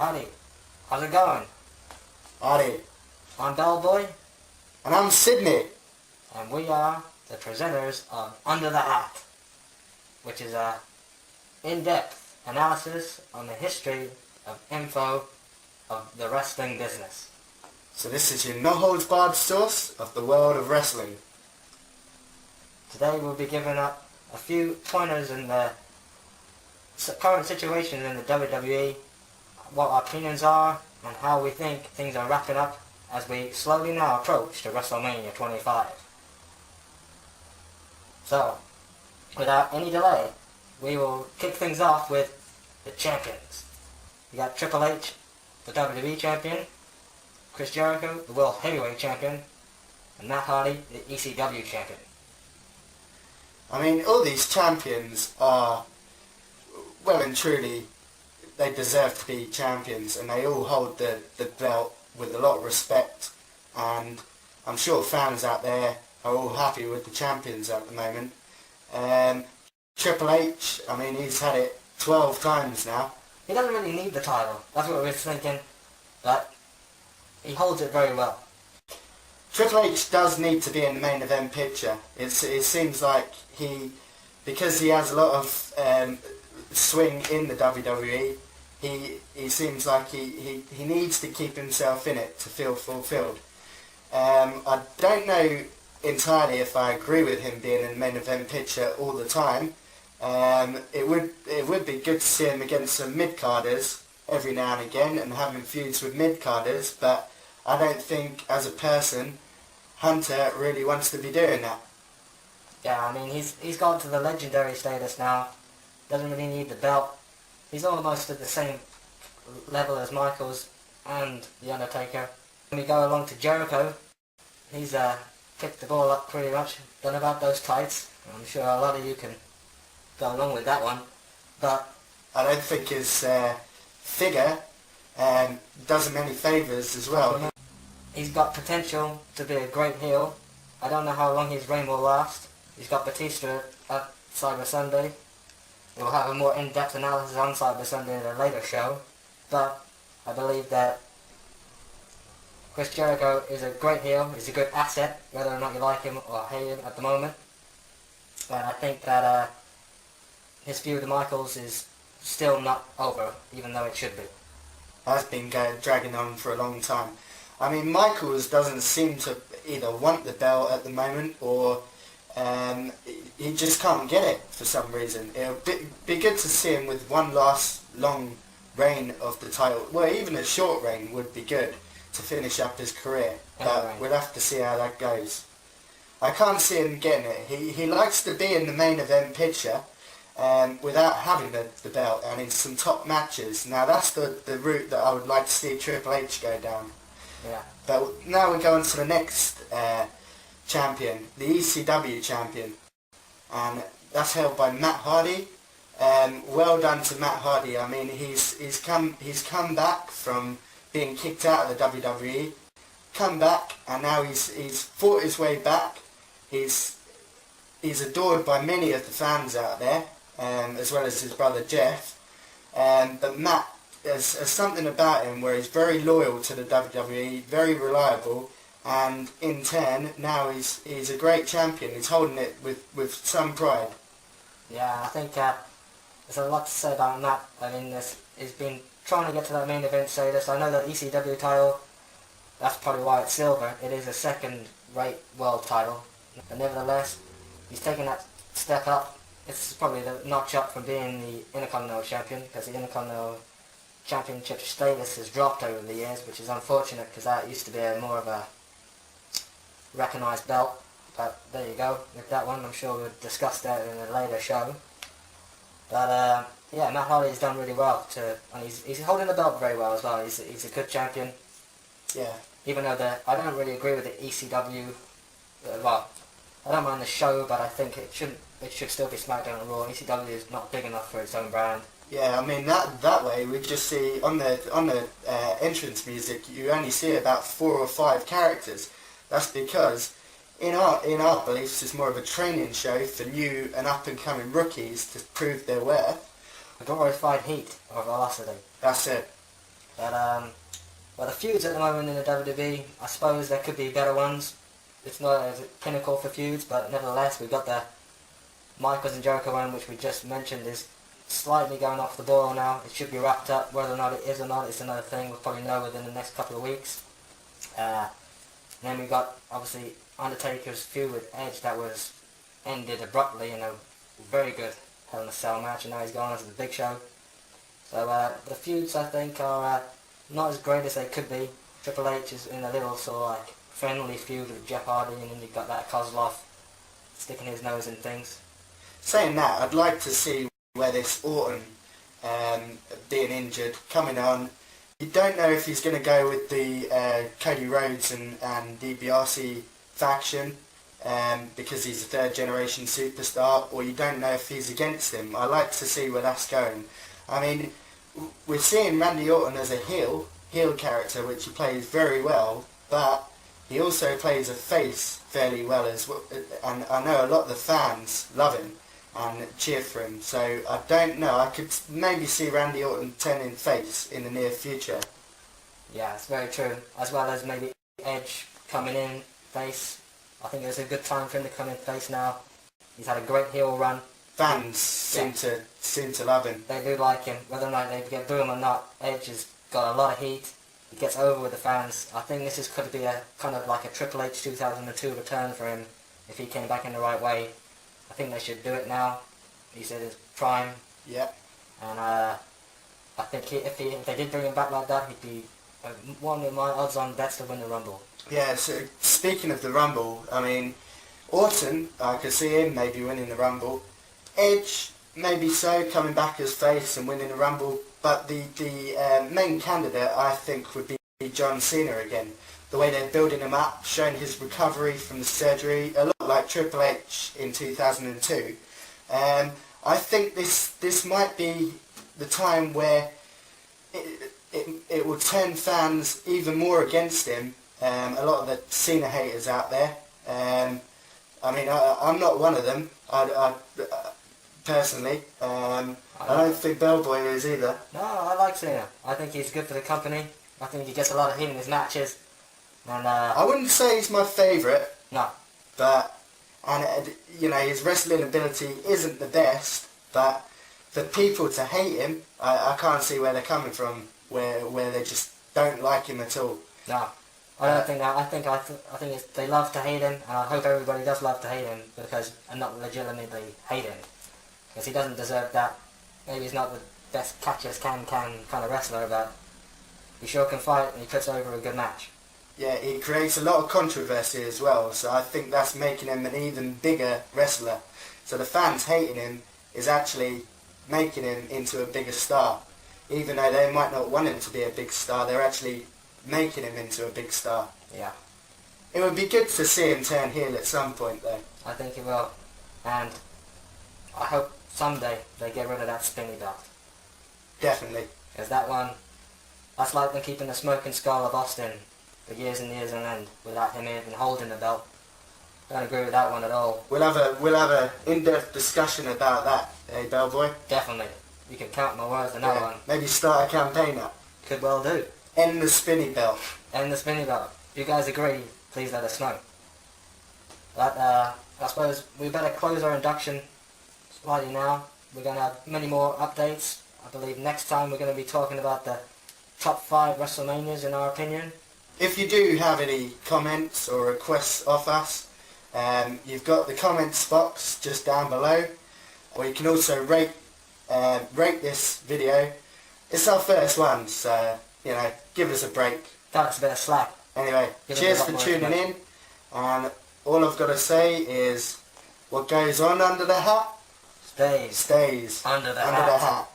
Howdy. How's it going? Howdy. I'm Bellboy. And I'm Sydney. And we are the presenters of Under the Hat, which is a in-depth analysis on the history of info of the wrestling business. So this is your no-holds-barred source of the world of wrestling. Today we'll be giving up a few pointers in the current situation in the WWE, what our opinions are, and how we think things are wrapping up as we slowly now approach to WrestleMania 25. So, without any delay, we will kick things off with the champions. We got Triple H, the WWE champion, Chris Jericho, the World Heavyweight champion, and Matt Hardy, the ECW champion. I mean, all these champions are, well and truly, they deserve to be champions, and they all hold the belt with a lot of respect, and I'm sure fans out there are all happy with the champions at the moment. Triple H, I mean, he's had it 12 times now. He doesn't really need the title, that's what we were thinking, but he holds it very well. Triple H does need to be in the main event picture. It seems like because he has a lot of swing in the WWE, he seems like he needs to keep himself in it to feel fulfilled. I don't know entirely if I agree with him being in the main event picture all the time. It would be good to see him against some mid-carders every now and again and having feuds with mid-carders, but I don't think, as a person, Hunter really wants to be doing that. Yeah, I mean, he's gone to the legendary status now. Doesn't really need the belt. He's almost at the same level as Michaels and The Undertaker. When we go along to Jericho, he's picked the ball up pretty much. Don't know about those tights. I'm sure a lot of you can go along with that one. But I don't think his figure does him any favours as well. He's got potential to be a great heel. I don't know how long his reign will last. He's got Batista at Cyber Sunday. We'll have a more in-depth analysis on Cyber Sunday in a later show. But I believe that Chris Jericho is a great heel. He's a good asset, whether or not you like him or hate him at the moment. And I think that his feud with Michaels is still not over, even though it should be. That's been dragging on for a long time. I mean, Michaels doesn't seem to either want the belt at the moment or he just can't get it for some reason. It'll be good to see him with one last long reign of the title. Well, even a short reign would be good to finish up his career, but we'll have to see how that goes. I can't see him getting it. He likes to be in the main event picture without having the belt and in some top matches. Now that's the route that I would like to see Triple H go down. Yeah. But now we go on to the next champion, the ECW champion, and that's held by Matt Hardy. Well done to Matt Hardy. I mean, he's come back from being kicked out of the WWE, come back, and now he's fought his way back. He's adored by many of the fans out there, as well as his brother Jeff. But Matt, there's something about him where he's very loyal to the WWE, very reliable, and in turn, now he's a great champion. He's holding it with some pride. Yeah, I think there's a lot to say about Matt. I mean, he's been trying to get to that main event status. I know that ECW title, that's probably why it's silver. It is a second-rate world title. But nevertheless, he's taken that step up. It's probably the notch up from being the Intercontinental Champion, because the Intercontinental Championship status has dropped over the years, which is unfortunate because that used to be more of a recognised belt. But there you go with that one. I'm sure we'll discuss that in a later show. But yeah, Matt Hardy's done really well and he's holding the belt very well as well. He's a good champion. Yeah. Even though I don't really agree with the ECW. Well, I don't mind the show, but I think it should still be SmackDown and Raw. ECW is not big enough for its own brand. Yeah, I mean that way we just see on the entrance music you only see about 4 or 5 characters. That's because in our beliefs it's more of a training show for new and up and coming rookies to prove their worth. A glorified heat of velocity. That's it. But well, the feuds at the moment in the WWE, I suppose there could be better ones. It's not a pinnacle for feuds, but nevertheless, we've got the Michaels and Jericho one, which we just mentioned, is slightly going off the boil now. It should be wrapped up. Whether or not it is or not, it's another thing. We'll probably know within the next couple of weeks. And then we got, obviously, Undertaker's feud with Edge that was ended abruptly in a very good Hell in a Cell match, and now he's gone on to the Big Show. So the feuds, I think, are not as great as they could be. Triple H is in a little sort of like friendly feud with Jeff Hardy, and then you've got that Kozlov sticking his nose in things. Saying that, I'd like to see where this Orton being injured, coming on. You don't know if he's going to go with the Cody Rhodes and DiBiase faction because he's a third generation superstar, or you don't know if he's against him. I like to see where that's going. I mean, we're seeing Randy Orton as a heel character, which he plays very well, but he also plays a face fairly well as well, and I know a lot of the fans love him and cheer for him, so I don't know, I could maybe see Randy Orton turning face in the near future. Yeah, it's very true, as well as maybe Edge coming in face. I think it's a good time for him to come in face now. He's had a great heel run. Fans seem to love him. They do like him, whether or not they get boo him or not. Edge has got a lot of heat. He gets over with the fans. I think this could be a kind of like a Triple H 2002 return for him if he came back in the right way. I think they should do it now. He's at his prime. Yep. And I think if they did bring him back like that, he'd be one of my odds-on bets to win the Rumble. Yeah, so speaking of the Rumble, I mean, Orton, I could see him maybe winning the Rumble. Edge, maybe so, coming back as face and winning the Rumble. But the main candidate, I think, would be John Cena again. The way they're building him up, showing his recovery from the surgery, a lot like Triple H in 2002. I think this might be the time where it will turn fans even more against him. A lot of the Cena haters out there. I mean, I'm not one of them. I personally. I don't think Bellboy is either. No, I like Cena. I think he's good for the company. I think he gets a lot of heat in his matches. And I wouldn't say he's my favourite. No. But, you know, his wrestling ability isn't the best. But for people to hate him, I can't see where they're coming from. Where they just don't like him at all. No. I don't think that. I think they love to hate him, and I hope everybody does love to hate him and not legitimately hate him, because he doesn't deserve that. Maybe he's not the best catch as can kind of wrestler, but he sure can fight, and he puts over a good match. Yeah, he creates a lot of controversy as well, so I think that's making him an even bigger wrestler. So the fans hating him is actually making him into a bigger star. Even though they might not want him to be a big star, they're actually making him into a big star. Yeah. It would be good to see him turn heel at some point, though. I think he will. And I hope someday they get rid of that spinny belt. Definitely. Because that one, that's like them keeping the smoking skull of Austin for years and years on end without him even holding the belt. I don't agree with that one at all. We'll have a in-depth discussion about that, eh, Bellboy? Definitely. You can count my words on that one. Maybe start a campaign up. Could well do. End the spinny belt. End the spinny belt. If you guys agree, please let us know. But I suppose we better close our induction slightly now. We're going to have many more updates. I believe next time we're going to be talking about the top 5 WrestleManias in our opinion. If you do have any comments or requests off us, you've got the comments box just down below, or you can also rate this video. It's our first one, so, you know, give us a break. That's a bit of slack. Anyway, cheers for tuning in, and all I've got to say is, what goes on under the hat stays stays under the hat.